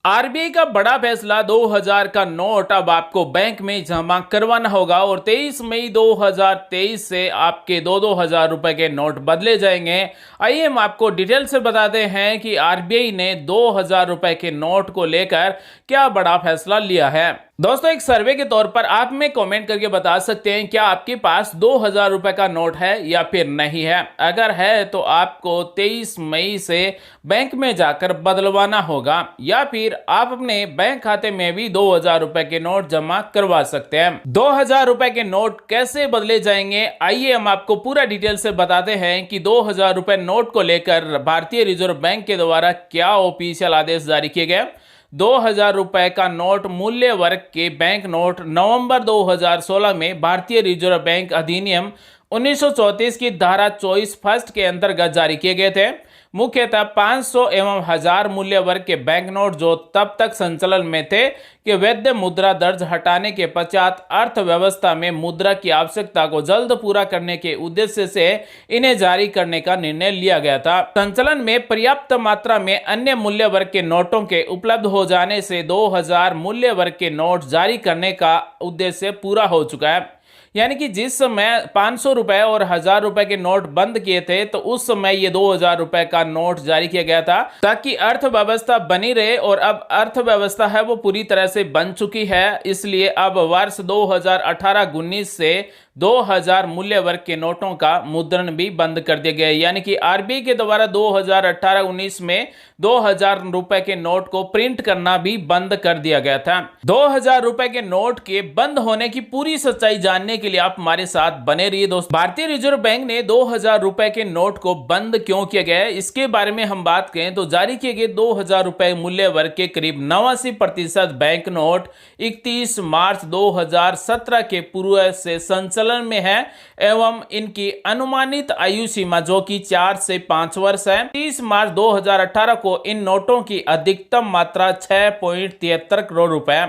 RBI का बड़ा फैसला 2000 का नोट अब आपको बैंक में जमा करवाना होगा और 23 मई 2023 से आपके 2-2 हजार रुपए के नोट बदले जाएंगे। आइए हम आपको डिटेल से बताते हैं कि आरबीआई ने 2000 रुपए के नोट को लेकर क्या बड़ा फैसला लिया है। दोस्तों, एक सर्वे के तौर पर आप में कमेंट करके बता सकते हैं क्या आपके पास 2000 रुपए का नोट है या फिर नहीं है। अगर है तो आपको 23 मई से बैंक में जाकर बदलवाना होगा या फिर आप अपने बैंक खाते में भी 2000 रुपए के नोट जमा करवा सकते हैं। 2000 रुपए के नोट कैसे बदले जाएंगे, आइए हम आपको पूरा डिटेल से बताते हैं कि 2000 रुपए नोट को लेकर भारतीय रिजर्व बैंक के द्वारा क्या ऑफिशियल आदेश जारी किए गए। 2000 रुपए का नोट मूल्य वर्ग के बैंक नोट नवंबर 2016 में भारतीय रिजर्व बैंक अधिनियम 1934 की धारा 24 फर्स्ट के अंतर्गत जारी किए गए थे। मुख्यतः 500 एवं 1000 मूल्य वर्ग के बैंक नोट जो तब तक संचालन में थे कि वैध मुद्रा दर्ज हटाने के पश्चात अर्थव्यवस्था में मुद्रा की आवश्यकता को जल्द पूरा करने के उद्देश्य से इन्हें जारी करने का निर्णय लिया गया था। संचालन में पर्याप्त मात्रा में अन्य मूल्य वर्ग के नोटों के उपलब्ध हो जाने से 2000 मूल्य वर्ग के नोट जारी करने का उद्देश्य पूरा हो चुका है। यानी कि जिस समय 500 रुपए और 1000 रुपए के नोट बंद किए थे तो उस समय ये 2000 रुपए का नोट जारी किया गया था ताकि अर्थव्यवस्था बनी रहे, और अब अर्थव्यवस्था है वो पूरी तरह से बन चुकी है। इसलिए अब वर्ष 2018-19 से 2000 मूल्य वर्ग के नोटों का मुद्रण भी बंद कर दिया गया। यानी कि आरबीआई के द्वारा 2018-19 में 2000 रुपए के नोट को प्रिंट करना भी बंद कर दिया गया था। 2000 रुपए के नोट के बंद होने की पूरी सच्चाई जानने के लिए आप हमारे साथ बने रहिए। दोस्तों, भारतीय रिजर्व बैंक ने 2000 रुपए के नोट को बंद क्यों किया गया है, इसके बारे में हम बात करें तो जारी किए गए 2000 रुपए मूल्य वर्ग के करीब 89% बैंक नोट 31 मार्च 2017 के पूर्व से संचालन में है एवं इनकी अनुमानित आयु सीमा जो कि 4 से 5 वर्ष है। 30 मार्च 2018 को इन नोटों की अधिकतम मात्रा 6.73 करोड़ रुपए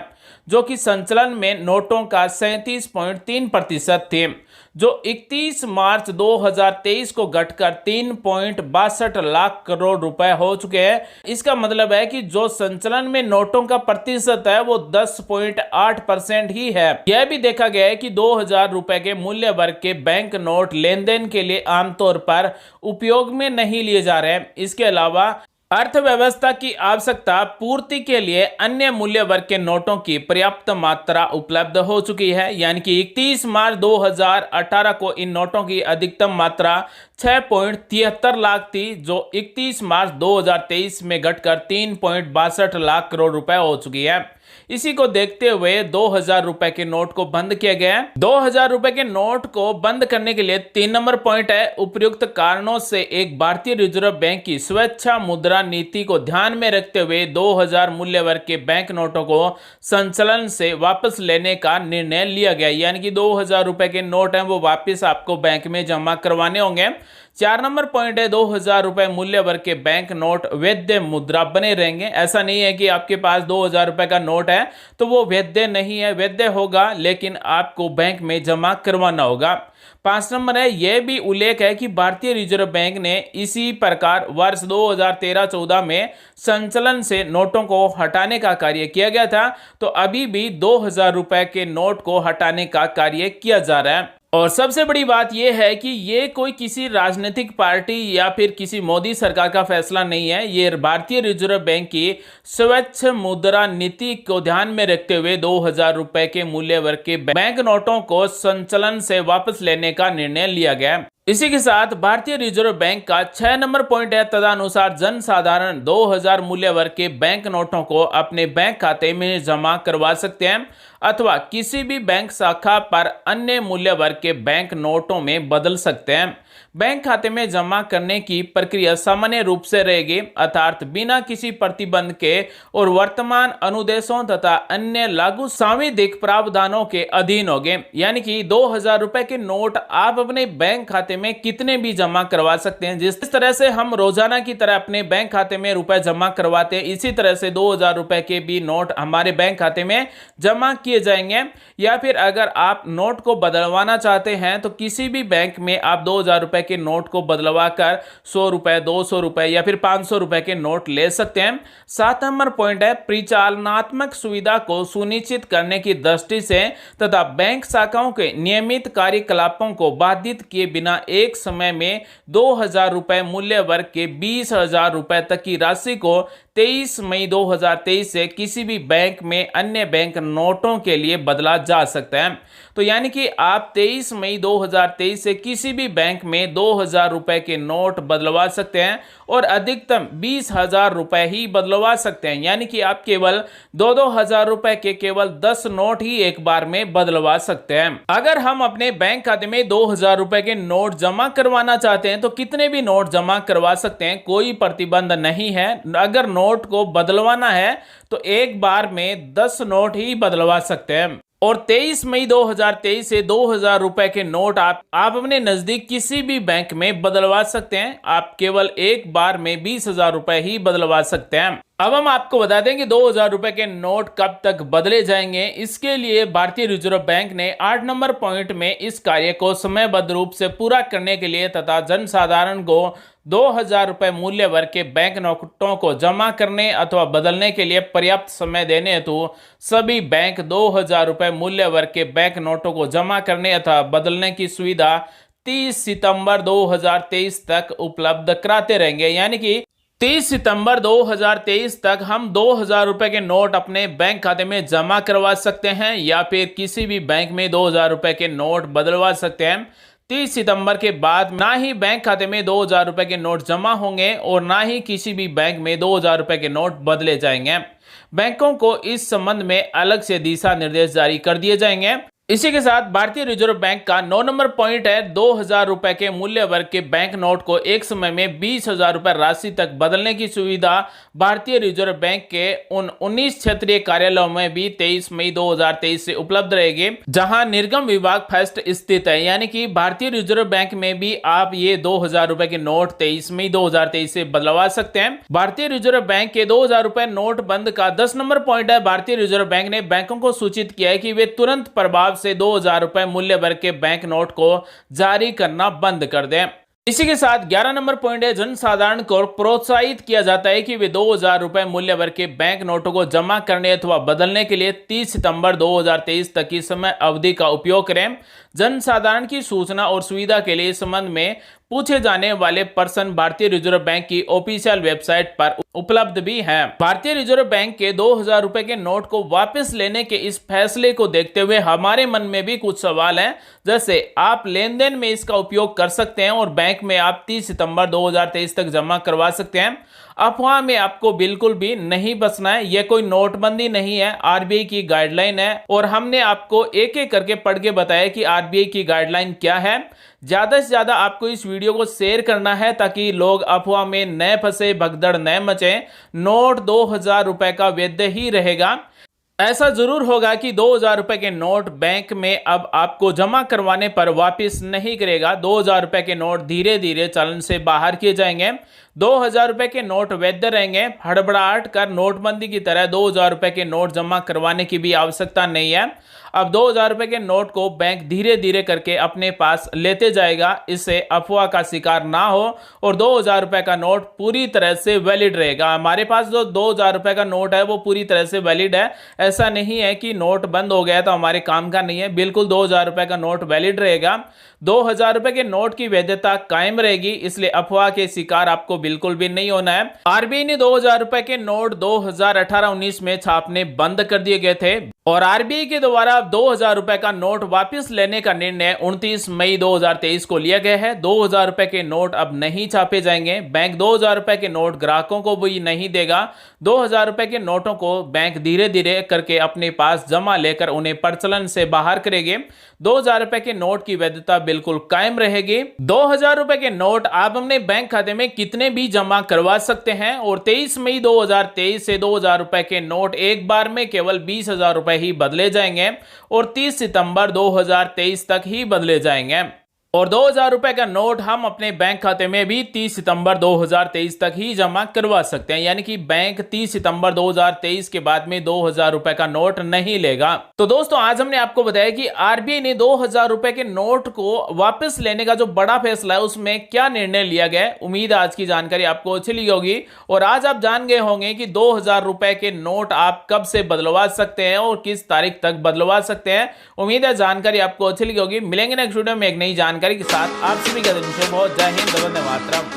जो कि संचालन में नोटों का 37.3% थे, जो 31 मार्च 2023 को घटकर 3.62 लाख करोड़ रुपए हो चुके हैं। इसका मतलब है कि जो संचालन में नोटों का प्रतिशत है वो 10.8% ही है। यह भी देखा गया है कि 2000 रुपए के मूल्य वर्ग के बैंक नोट लेन देन के लिए आमतौर पर उपयोग में नहीं लिए जा रहे हैं। इसके अलावा अर्थव्यवस्था की आवश्यकता पूर्ति के लिए अन्य मूल्य वर्ग के नोटों की पर्याप्त मात्रा उपलब्ध हो चुकी है। यानी कि 31 मार्च 2018 को इन नोटों की अधिकतम मात्रा 6.73 लाख थी, जो 31 मार्च 2023 में घटकर 3.62 लाख करोड़ रुपए हो चुकी है। इसी को देखते हुए 2000 रुपए के नोट को बंद किया गया है। 2000 रुपए के नोट को बंद करने के लिए 3 नंबर पॉइंट है, उपयुक्त कारणों से एक भारतीय रिजर्व बैंक की स्वेच्छा मुद्रा नीति को ध्यान में रखते हुए 2000 मूल्य वर्ग के बैंक नोटों को संचालन से वापस लेने का निर्णय लिया गया। यानी कि 2000 रुपए के नोट हैं वो वापस आपको बैंक में जमा करवाने होंगे। 4 नंबर पॉइंट है 2000 रुपए मूल्य वर्ग के बैंक नोट वैध मुद्रा बने रहेंगे। ऐसा नहीं है कि आपके पास 2000 रुपए का नोट है तो वो वैध नहीं है, वैध होगा लेकिन आपको बैंक में जमा करवाना होगा। 5 नंबर है, यह भी उल्लेख है कि भारतीय रिजर्व बैंक ने इसी प्रकार वर्ष 2013-14 में संचालन से नोटों को हटाने का कार्य किया गया था, तो अभी भी 2000 रुपए के नोट को हटाने का कार्य किया जा रहा है। और सबसे बड़ी बात यह है कि ये कोई किसी राजनीतिक पार्टी या फिर किसी मोदी सरकार का फैसला नहीं है। ये भारतीय रिजर्व बैंक की स्वच्छ मुद्रा नीति को ध्यान में रखते हुए 2000 रुपए के मूल्य वर्ग के बैंक नोटों को संचालन से वापस लेने का निर्णय लिया गया। इसी के साथ भारतीय रिजर्व बैंक का 6 नंबर पॉइंट है, तदनुसार जनसाधारण 2000 मूल्य वर्ग के बैंक नोटों को अपने बैंक खाते में जमा करवा सकते हैं अथवा किसी भी बैंक शाखा पर अन्य मूल्य वर्ग के बैंक नोटों में बदल सकते हैं। बैंक खाते में जमा करने की प्रक्रिया सामान्य रूप से रहेगी, अर्थात बिना किसी प्रतिबंध के और वर्तमान अनुदेशों तथा अन्य लागू संविधिक प्रावधानों के अधीन होंगे। यानी कि 2000 रुपए के नोट आप अपने बैंक खाते में कितने भी जमा करवा सकते हैं। जिस तरह से हम रोजाना की तरह अपने बैंक खाते में रुपए जमा करवाते हैं, इसी तरह से 2000 रुपए के भी नोट हमारे बैंक खाते में जमा किए जाएंगे। या फिर अगर आप नोट को बदलवाना चाहते हैं तो किसी भी बैंक में आप 2000 रुपए के नोट को बदलवा कर 100 रुपए, 200 रुपए या फिर 500 रुपए के नोट ले सकते हैं। 7 नंबर पॉइंट है परिचालनात्मक सुविधा को सुनिश्चित करने की दृष्टि से तथा बैंक शाखाओं के नियमित कार्यकलापों को बाधित किए बिना एक समय में 2000 रुपए मूल्य वर्ग के 20,000 रुपए तक की राशि को 23 मई 2023 से किसी भी बैंक में अन्य बैंक नोटों के लिए बदला जा सकता है। तो यानी कि आप 23 मई 2023 से किसी भी बैंक में 2000 रुपए के नोट बदलवा सकते हैं और अधिकतम 20,000 रुपए ही बदलवा सकते हैं। यानी कि आप केवल 2-2 हजार रुपए के केवल 10 नोट ही एक बार में बदलवा सकते हैं। अगर हम अपने बैंक खाते में 2000 रुपए के नोट जमा करवाना चाहते हैं तो कितने भी नोट जमा करवा सकते हैं, कोई प्रतिबंध नहीं है। अगर नोट को बदलवाना है तो एक बार में 10 नोट ही बदलवा सकते हैं। और 23 मई 2023 से 2000 रुपए के नोट आप अपने नजदीक किसी भी बैंक में बदलवा सकते हैं। आप केवल एक बार में 20,000 रुपए ही बदलवा सकते हैं। अब हम आपको बता दें कि 2000 रुपए के नोट कब तक बदले जाएंगे। इसके लिए भारतीय रिजर्व बैंक ने 8 नंबर पॉइंट में इस कार्य को समयबद्ध रूप से पूरा करने के लिए तथा जनसाधारण को 2000 रुपए मूल्य वर्ग के बैंक नोटों को जमा करने अथवा बदलने के लिए पर्याप्त समय देने हेतु सभी बैंक 2000 रुपए मूल्य वर्ग के बैंक नोटों को जमा करने अथवा बदलने की सुविधा 30 सितंबर 2023 तक उपलब्ध कराते रहेंगे। यानी कि 30 सितंबर 2023 तक हम 2000 रुपए के नोट अपने बैंक खाते में जमा करवा सकते हैं या फिर किसी भी बैंक में 2000 रुपए के नोट बदलवा सकते हैं। 30 सितंबर के बाद ना ही बैंक खाते में 2000 रुपए के नोट जमा होंगे और ना ही किसी भी बैंक में 2000 रुपए के नोट बदले जाएंगे। बैंकों को इस संबंध में अलग से दिशा निर्देश जारी कर दिए जाएंगे। इसी के साथ भारतीय रिजर्व बैंक का 9 नंबर पॉइंट है 2000 रुपए के मूल्य वर्ग के बैंक नोट को एक समय में 20,000 रुपए राशि तक बदलने की सुविधा भारतीय रिजर्व बैंक के उन 19 क्षेत्रीय कार्यालयों में भी 23 मई 2023 से उपलब्ध रहेगी जहां निर्गम विभाग फर्स्ट स्थित है। यानी कि भारतीय रिजर्व बैंक में भी आप ये 2000 रुपए के नोट 23 मई 2023 से बदलवा सकते हैं। भारतीय रिजर्व बैंक के 2000 रुपए नोट बंद का 10 नंबर पॉइंट है भारतीय रिजर्व बैंक ने बैंकों को सूचित किया है कि वे तुरंत प्रभाव से 2000 रुपए मूल्य वर्ग के बैंक नोट को जारी करना बंद कर दें। इसी के साथ 11 नंबर पॉइंट है जनसाधारण को प्रोत्साहित किया जाता है कि वे 2000 रुपए मूल्य वर्ग के बैंक नोटों को जमा करने अथवा बदलने के लिए 30 सितंबर 2023 तक की समय अवधि का उपयोग करें। जनसाधारण की सूचना और सुविधा के लिए इस संबंध में पूछे जाने वाले प्रश्न भारतीय रिजर्व बैंक की ऑफिशियल वेबसाइट पर उपलब्ध भी हैं। भारतीय रिजर्व बैंक के 2000 रुपए के नोट को वापस लेने के इस फैसले को देखते हुए हमारे मन में भी कुछ सवाल हैं, जैसे आप लेन देन में इसका उपयोग कर सकते हैं और बैंक में आप 30 सितंबर 2023 तक जमा करवा सकते हैं। अफवाह में आपको बिल्कुल भी नहीं बसना है। यह कोई नोटबंदी नहीं है, आरबीआई की गाइडलाइन है और हमने आपको एक एक करके पढ़ के बताया कि आरबीआई की गाइडलाइन क्या है। ज्यादा से ज्यादा आपको इस वीडियो को शेयर करना है ताकि लोग अफवाह में न फंसे, भगदड़ न मचे। नोट 2000 रुपए का वैध ही रहेगा। ऐसा जरूर होगा कि 2000 रुपए के नोट बैंक में अब आपको जमा करवाने पर वापस नहीं करेगा। 2000 रुपए के नोट धीरे धीरे चलन से बाहर किए जाएंगे। 2000 रुपए के नोट वैध रहेंगे। हड़बड़ाहट कर नोटबंदी की तरह 2000 रुपए के नोट जमा करवाने की भी आवश्यकता नहीं है। अब 2000 रुपए के नोट को बैंक धीरे धीरे करके अपने पास लेते जाएगा। इससे अफवाह का शिकार ना हो और 2000 रुपए का नोट पूरी तरह से वैलिड रहेगा। हमारे पास जो 2000 रुपए का नोट है वो पूरी तरह से वैलिड है। ऐसा नहीं है कि नोट बंद हो गया तो हमारे काम का नहीं है। बिल्कुल 2000 रुपए का नोट वैलिड रहेगा। 2000 रुपए के नोट की वैधता कायम रहेगी, इसलिए अफवाह के शिकार आपको बिल्कुल भी नहीं होना है। आरबीआई ने 2000 रुपए के नोट 2018-19 में छापने बंद कर दिए गए थे और आरबीआई के द्वारा 2000 रुपए का नोट वापस लेने का निर्णय 29 मई 2023 को लिया गया है। 2000 रुपए के नोट अब नहीं छापे जाएंगे। बैंक 2000 रुपए के नोट ग्राहकों को भी नहीं देगा। 2000 रुपए के नोटों को बैंक धीरे धीरे करके अपने पास जमा लेकर उन्हें प्रचलन से बाहर करेंगे। 2000 रुपए के नोट की वैधता बिल्कुल कायम रहेगी। 2000 रुपए के नोट आप अपने बैंक खाते में कितने भी जमा करवा सकते हैं और 23 मई 2023 से 2000 रुपए के नोट एक बार में केवल 20,000 रुपए ही बदले जाएंगे और 30 सितंबर 2023 तक ही बदले जाएंगे। और 2000 रुपए का नोट हम अपने बैंक खाते में भी 30 सितंबर 2023 तक ही जमा करवा सकते हैं, यानी कि बैंक 30 सितंबर 2023 के बाद में 2000 रुपए का नोट नहीं लेगा। तो दोस्तों आज हमने आपको बताया कि आरबीआई ने 2000 रुपए के नोट को वापस लेने का जो बड़ा फैसला है उसमें क्या निर्णय लिया गया। उम्मीद है आज की जानकारी आपको अच्छी लगी होगी और आज आप जान गए होंगे कि 2000 रुपए के नोट आप कब से बदलवा सकते हैं और किस तारीख तक बदलवा सकते हैं। उम्मीद है जानकारी आपको अच्छी लगी होगी। मिलेंगे नेक्स्ट वीडियो में एक नई जानकारी के साथ। आप सभी का दिन शुभ हो। जय हिंद, वंदे मातरम।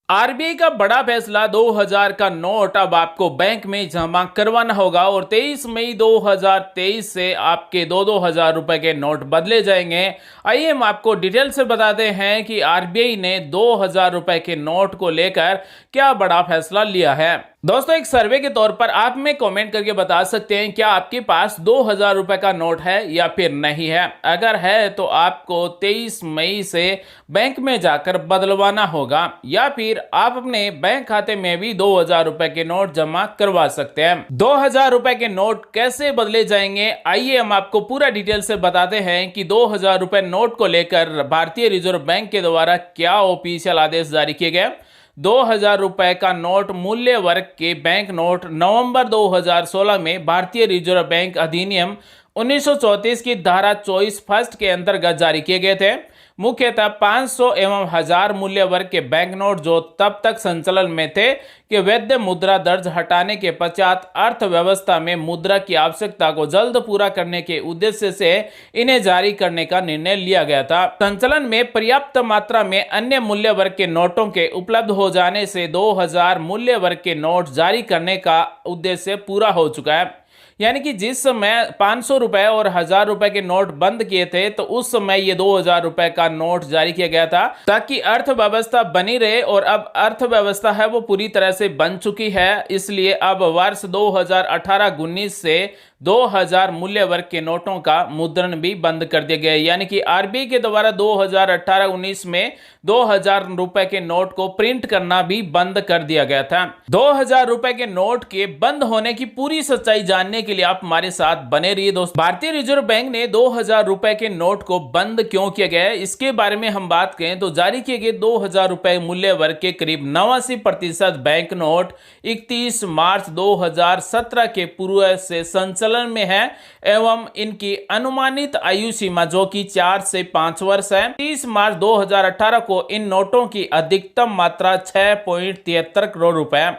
आरबीआई का बड़ा फैसला 2000 का नोट अब आपको बैंक में जमा करवाना होगा और 23 मई 2023 से आपके 2-2 हजार रुपए के नोट बदले जाएंगे। आइए हम आपको डिटेल से बताते हैं कि आरबीआई ने 2000 रुपए के नोट को लेकर क्या बड़ा फैसला लिया है। दोस्तों एक सर्वे के तौर पर आप में कमेंट करके बता सकते हैं क्या आपके पास 2000 रुपए का नोट है या फिर नहीं है। अगर है तो आपको 23 मई से बैंक में जाकर बदलवाना होगा या फिर आप अपने बैंक खाते में भी 2000 रुपए के नोट जमा करवा सकते हैं। 2000 रुपए के नोट कैसे बदले जाएंगे आइए हम आपको पूरा डिटेल से बताते हैं कि 2000 रुपए नोट को लेकर भारतीय रिजर्व बैंक के द्वारा क्या ऑफिशियल आदेश जारी किए गए। 2000 रुपए का नोट मूल्य वर्ग के बैंक नोट नवंबर 2016 में भारतीय रिजर्व बैंक अधिनियम 1934 की धारा 24 फर्स्ट के अंतर्गत जारी किए गए थे। मुख्यतः 500 एवं 1000 मूल्य वर्ग के बैंक नोट जो तब तक संचालन में थे कि वैध मुद्रा दर्ज हटाने के पश्चात अर्थव्यवस्था में मुद्रा की आवश्यकता को जल्द पूरा करने के उद्देश्य से इन्हें जारी करने का निर्णय लिया गया था। संचालन में पर्याप्त मात्रा में अन्य मूल्य वर्ग के नोटों के उपलब्ध हो जाने से 2000 मूल्य वर्ग के नोट जारी करने का उद्देश्य पूरा हो चुका है। यानी कि जिस समय 500 रुपए और 1000 रुपए के नोट बंद किए थे तो उस समय ये 2000 रुपए का नोट जारी किया गया था ताकि अर्थव्यवस्था बनी रहे और अब अर्थव्यवस्था है वो पूरी तरह से बन चुकी है। इसलिए अब वर्ष 2018-19 से 2000 मूल्य वर्ग के नोटों का मुद्रण भी बंद कर दिया गया। यानी कि आरबीआई के द्वारा 2018-19 में 2000 रुपए के नोट को प्रिंट करना भी बंद कर दिया गया था। 2000 रुपए के नोट के बंद होने की पूरी सच्चाई जानने के लिए आप हमारे साथ बने रहिए दोस्तों। भारतीय रिजर्व बैंक ने 2000 रुपए के नोट को बंद क्यों किया गया है इसके बारे में हम बात करें तो जारी किए गए 2000 रुपए मूल्य वर्ग के करीब 89% बैंक नोट 31 मार्च 2017 के पूर्व से संचालन में है एवं इनकी अनुमानित आयु सीमा जो कि 4 से 5 वर्ष है। 30 मार्च 2018 को इन नोटों की अधिकतम मात्रा 6.73 करोड़ रुपए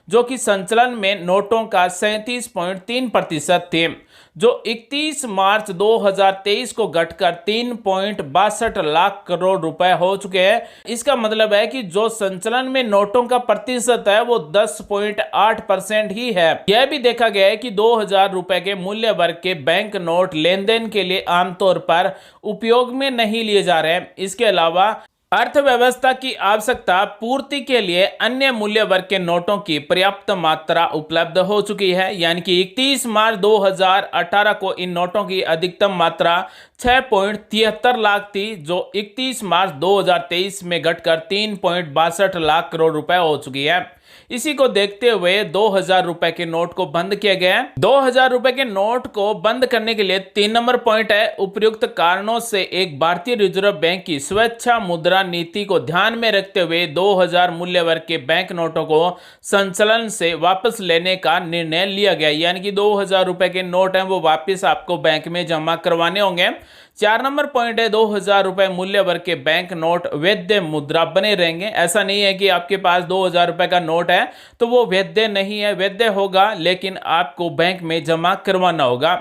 जो कि संचालन में नोटों का 37.3% थे, जो 31 मार्च 2023 को घटकर 3.62 लाख करोड़ रुपए हो चुके हैं। इसका मतलब है कि जो संचालन में नोटों का प्रतिशत है वो 10.8% ही है। यह भी देखा गया है कि 2000 रुपए के मूल्य वर्ग के बैंक नोट लेन देन के लिए आमतौर पर उपयोग में नहीं लिए जा रहे हैं। इसके अलावा अर्थव्यवस्था की आवश्यकता पूर्ति के लिए अन्य मूल्य वर्ग के नोटों की पर्याप्त मात्रा उपलब्ध हो चुकी है। यानी कि 31 मार्च 2018 को इन नोटों की अधिकतम मात्रा 6.73 लाख थी, जो 31 मार्च 2023 में घटकर 3.62 लाख करोड़ रुपए हो चुकी है। इसी को देखते हुए 2000 रुपए के नोट को बंद किया गया है। 2000 रुपए के नोट को बंद करने के लिए 3 नंबर पॉइंट है, उपयुक्त कारणों से एक भारतीय रिजर्व बैंक की स्वेच्छा मुद्रा नीति को ध्यान में रखते हुए 2000 मूल्य वर्ग के बैंक नोटों को संचालन से वापस लेने का निर्णय लिया गया। यानी कि 2000 रुपए के नोट हैं वो वापस आपको बैंक में जमा करवाने होंगे। 4 नंबर पॉइंट है 2000 रुपए मूल्य वर्ग के बैंक नोट वैध मुद्रा बने रहेंगे। ऐसा नहीं है कि आपके पास 2000 रुपए का नोट है तो वो वैध नहीं है, वैध होगा लेकिन आपको बैंक में जमा करवाना होगा।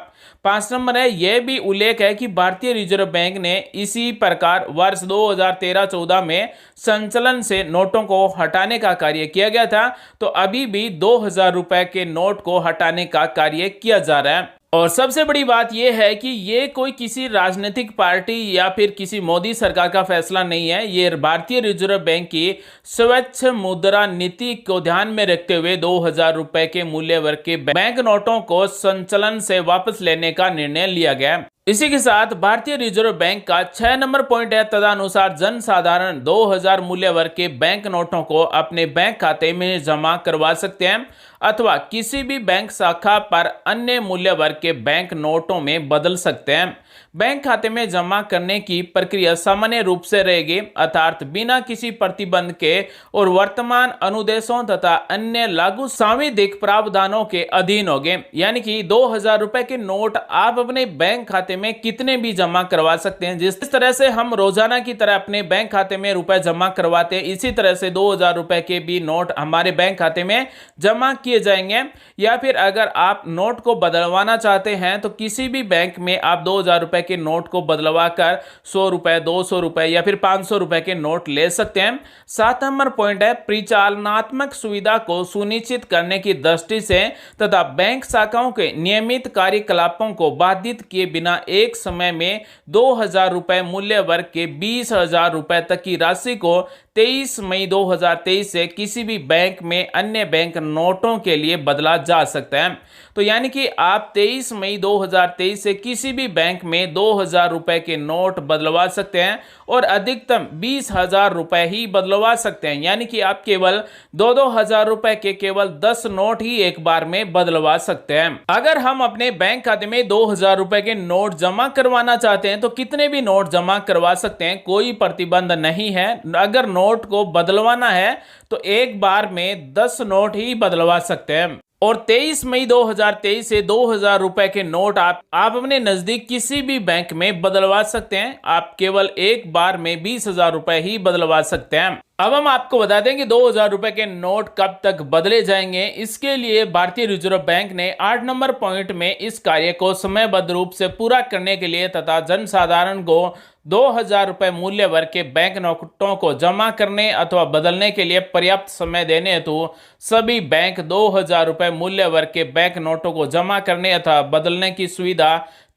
5 नंबर है, यह भी उल्लेख है कि भारतीय रिजर्व बैंक ने इसी प्रकार वर्ष 2013-14 में संचालन से नोटों को हटाने का कार्य किया गया था, तो अभी भी 2000 रुपए के नोट को हटाने का कार्य किया जा रहा है। और सबसे बड़ी बात यह है कि ये कोई किसी राजनीतिक पार्टी या फिर किसी मोदी सरकार का फैसला नहीं है। ये भारतीय रिजर्व बैंक की स्वच्छ मुद्रा नीति को ध्यान में रखते हुए 2000 रुपए के मूल्य वर्ग के बैंक नोटों को संचालन से वापस लेने का निर्णय लिया गया। इसी के साथ भारतीय रिजर्व बैंक का 6 नंबर पॉइंट है, तदनुसार जनसाधारण 2000 मूल्य वर्ग के बैंक नोटों को अपने बैंक खाते में जमा करवा सकते हैं अथवा किसी भी बैंक शाखा पर अन्य मूल्य वर्ग के बैंक नोटों में बदल सकते हैं। बैंक खाते में जमा करने की प्रक्रिया सामान्य रूप से रहेगी, अर्थात बिना किसी प्रतिबंध के और वर्तमान अनुदेशों तथा अन्य लागू संविधिक प्रावधानों के अधीन होंगे। यानी कि 2000 रुपए के नोट आप अपने बैंक खाते में कितने भी जमा करवा सकते हैं। जिस तरह से हम रोजाना की तरह अपने बैंक खाते में रुपए जमा करवाते हैं, इसी तरह से 2000 रुपए के भी नोट हमारे बैंक खाते में जमा किए जाएंगे। या फिर अगर आप नोट को बदलवाना चाहते हैं तो किसी भी बैंक में आप 2000 रुपए के नोट को बदलवा कर 100 रुपए, 200 रुपए या फिर 500 रुपए के नोट ले सकते हैं। 7 नंबर पॉइंट है परिचालनात्मक सुविधा को सुनिश्चित करने की दृष्टि से तथा बैंक शाखाओं के नियमित कार्यकलापों को बाधित किए बिना एक समय में 2000 रुपए मूल्य वर्ग के 20,000 रुपए तक की राशि को 23 मई 2023 से किसी भी बैंक में अन्य बैंक नोटों के लिए बदला जा सकता है। तो यानी कि आप 23 मई 2023 से किसी भी बैंक में 2000 रुपए के नोट बदलवा सकते हैं और अधिकतम 20,000 रुपए ही बदलवा सकते हैं। यानी कि आप केवल 2-2 हजार रुपए के केवल 10 नोट ही एक बार में बदलवा सकते हैं। अगर हम अपने बैंक खाते में 2000 रुपए के नोट जमा करवाना चाहते हैं तो कितने भी नोट जमा करवा सकते हैं, कोई प्रतिबंध नहीं है। अगर नोट को बदलवाना है तो एक बार में 10 नोट ही बदलवा सकते हैं। और 23 मई 2023 से 2000 रुपए के नोट आप अपने नजदीक किसी भी बैंक में बदलवा सकते हैं। आप केवल एक बार में 20,000 रुपए ही बदलवा सकते हैं। अब हम आपको बता दें कि 2000 रुपए के नोट कब तक बदले जाएंगे। इसके लिए भारतीय रिजर्व बैंक ने 8 नंबर पॉइंट में इस कार्य को समयबद्ध रूप से पूरा करने के लिए तथा जनसाधारण को 2000 रुपए मूल्य वर्ग के बैंक नोटों को जमा करने अथवा बदलने के लिए पर्याप्त समय देने हेतु सभी बैंक 2000 रुपए मूल्य वर्ग के बैंक नोटों को जमा करने अथवा बदलने की सुविधा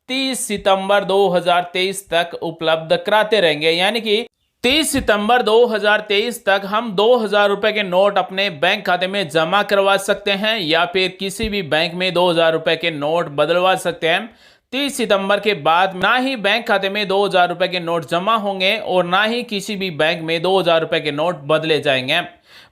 30 सितंबर 2023 तक उपलब्ध कराते रहेंगे। यानी कि 30 सितंबर 2023 तक हम 2000 रुपए के नोट अपने बैंक खाते में जमा करवा सकते हैं या फिर किसी भी बैंक में 2000 रुपए के नोट बदलवा सकते हैं। 30 सितंबर के बाद ना ही बैंक खाते में 2000 रुपए के नोट जमा होंगे और ना ही किसी भी बैंक में 2000 रुपए के नोट बदले जाएंगे।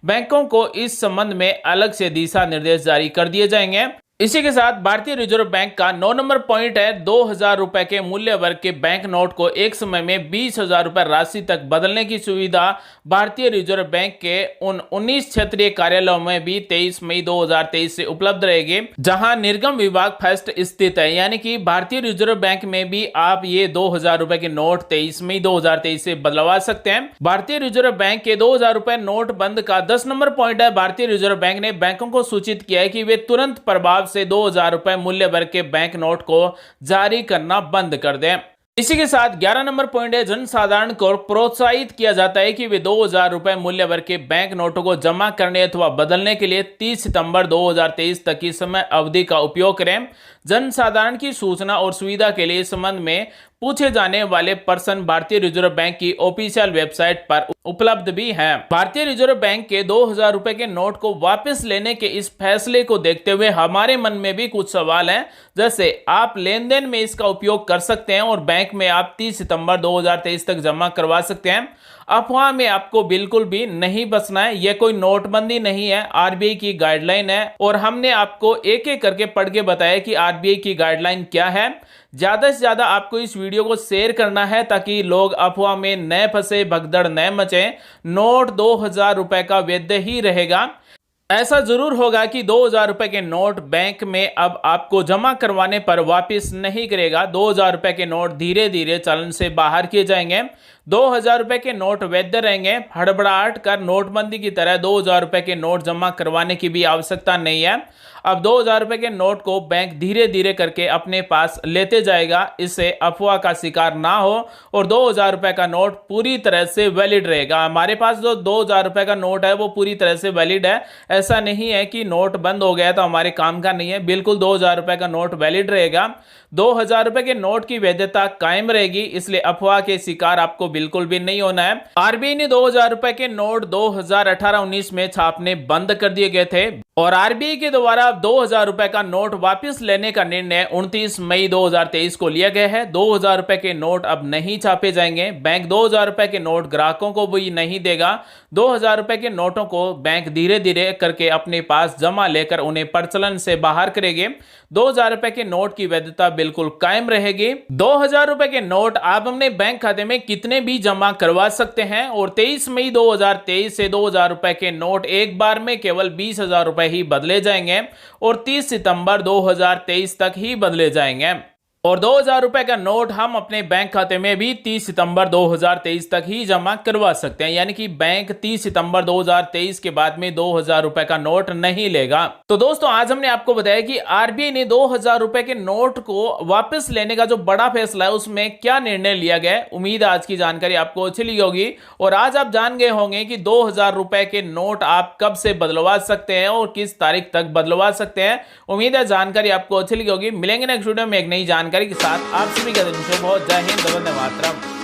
बैंकों को इस संबंध में अलग से दिशा निर्देश जारी कर दिए जाएंगे। इसी के साथ भारतीय रिजर्व बैंक का 9 नंबर पॉइंट है 2000 रुपए के मूल्य वर्ग के बैंक नोट को एक समय में 20,000 रुपए राशि तक बदलने की सुविधा भारतीय रिजर्व बैंक के उन 19 क्षेत्रीय कार्यालयों में भी 23 मई 2023 से उपलब्ध रहेगी जहां निर्गम विभाग फर्स्ट स्थित है। यानी कि भारतीय रिजर्व बैंक में भी आप ये 2000 रुपए के नोट 23 मई 2023 से बदलवा सकते हैं। भारतीय रिजर्व बैंक के 2000 रुपए नोट बंद का 10 नंबर पॉइंट है भारतीय रिजर्व बैंक ने बैंकों को सूचित किया है कि वे तुरंत प्रभाव से 2000 रुपए मूल्य वर्ग के बैंक नोट को जारी करना बंद कर दें। इसी के साथ 11 नंबर पॉइंट है जनसाधारण को प्रोत्साहित किया जाता है कि वे 2000 रुपए मूल्य वर्ग के बैंक नोटों को जमा करने अथवा बदलने के लिए 30 सितंबर 2023 तक की समय अवधि का उपयोग करें। जनसाधारण की सूचना और सुविधा के लिए इस संबंध में पूछे जाने वाले प्रश्न भारतीय रिजर्व बैंक की ऑफिशियल वेबसाइट पर उपलब्ध भी हैं। भारतीय रिजर्व बैंक के 2000 रुपए के नोट को वापस लेने के इस फैसले को देखते हुए हमारे मन में भी कुछ सवाल हैं, जैसे आप लेन देन में इसका उपयोग कर सकते हैं और बैंक में आप 30 सितंबर 2023 तक जमा करवा सकते हैं। अफवाह में आपको बिल्कुल भी नहीं बसना है, यह कोई नोटबंदी नहीं है, आरबीआई की गाइडलाइन है और हमने आपको एक एक करके पढ़ के बताया कि आरबीआई की गाइडलाइन क्या है। ज्यादा से ज्यादा आपको इस वीडियो को शेयर करना है ताकि लोग अफवाह में न फंसे, भगदड़ न मचे। नोट 2000 रुपए का वैध ही रहेगा। ऐसा जरूर होगा कि 2000 रुपए के नोट बैंक में अब आपको जमा करवाने पर वापस नहीं करेगा। 2000 रुपए के नोट धीरे धीरे चलन से बाहर किए जाएंगे। 2000 रुपए के नोट वैध रहेंगे। हड़बड़ाहट कर नोटबंदी की तरह 2000 रुपए के नोट जमा करवाने की भी आवश्यकता नहीं है। अब 2000 रुपए के नोट को बैंक धीरे धीरे करके अपने पास लेते जाएगा, इससे अफवाह का शिकार ना हो और 2000 रुपए का नोट पूरी तरह से वैलिड रहेगा। हमारे पास जो 2000 रुपए का नोट है वो पूरी तरह से वैलिड है। ऐसा नहीं है कि नोट बंद हो गया तो हमारे काम का नहीं है, बिल्कुल 2000 रुपए का नोट वैलिड रहेगा। 2000 रुपए के नोट की वैधता कायम रहेगी, इसलिए अफवाह के शिकार आपको बिल्कुल भी नहीं होना है। आरबीआई ने 2000 रुपए के नोट 2018-19 में छापने बंद कर दिए गए थे। और आरबीआई के द्वारा 2,000 रुपए का नोट वापस लेने का निर्णय 29 मई 2023 को लिया गया है। 2,000 रुपए के नोट अब नहीं छापे जाएंगे। बैंक 2,000 रुपए के नोट ग्राहकों को भी नहीं देगा। 2,000 रुपए के नोटों को बैंक धीरे धीरे करके अपने पास जमा लेकर उन्हें प्रचलन से बाहर करेंगे। 2,000 रुपए के नोट की वैधता बिल्कुल कायम रहेगी। 2,000 रुपए के नोट आप अपने बैंक खाते में कितने भी जमा करवा सकते हैं और 23 मई 2023 से 2,000 रुपए के नोट एक बार में केवल 20,000 रुपए ही बदले जाएंगे और 30 सितंबर 2023 तक ही बदले जाएंगे। और 2,000 रुपए का नोट हम अपने बैंक खाते में भी 30 सितंबर 2023 तक ही जमा करवा सकते हैं, यानी कि बैंक 30 सितंबर 2023 के बाद में 2,000 रुपए का नोट नहीं लेगा। तो दोस्तों आज हमने आपको बताया कि आरबीआई ने 2,000 रुपए के नोट को वापस लेने का जो बड़ा फैसला है उसमें क्या निर्णय लिया गया है। उम्मीद है आज की जानकारी आपको अच्छी लगी होगी और आज आप जान गए होंगे कि 2,000 रुपए के नोट आप कब से बदलवा सकते हैं और किस तारीख तक बदलवा सकते हैं। उम्मीद है जानकारी आपको अच्छी लगी होगी। मिलेंगे नेक्स्ट वीडियो में एक नई जानकारी के साथ। आप सभी का दिन शुभ हो। जय हिंद, वंदे मातरम।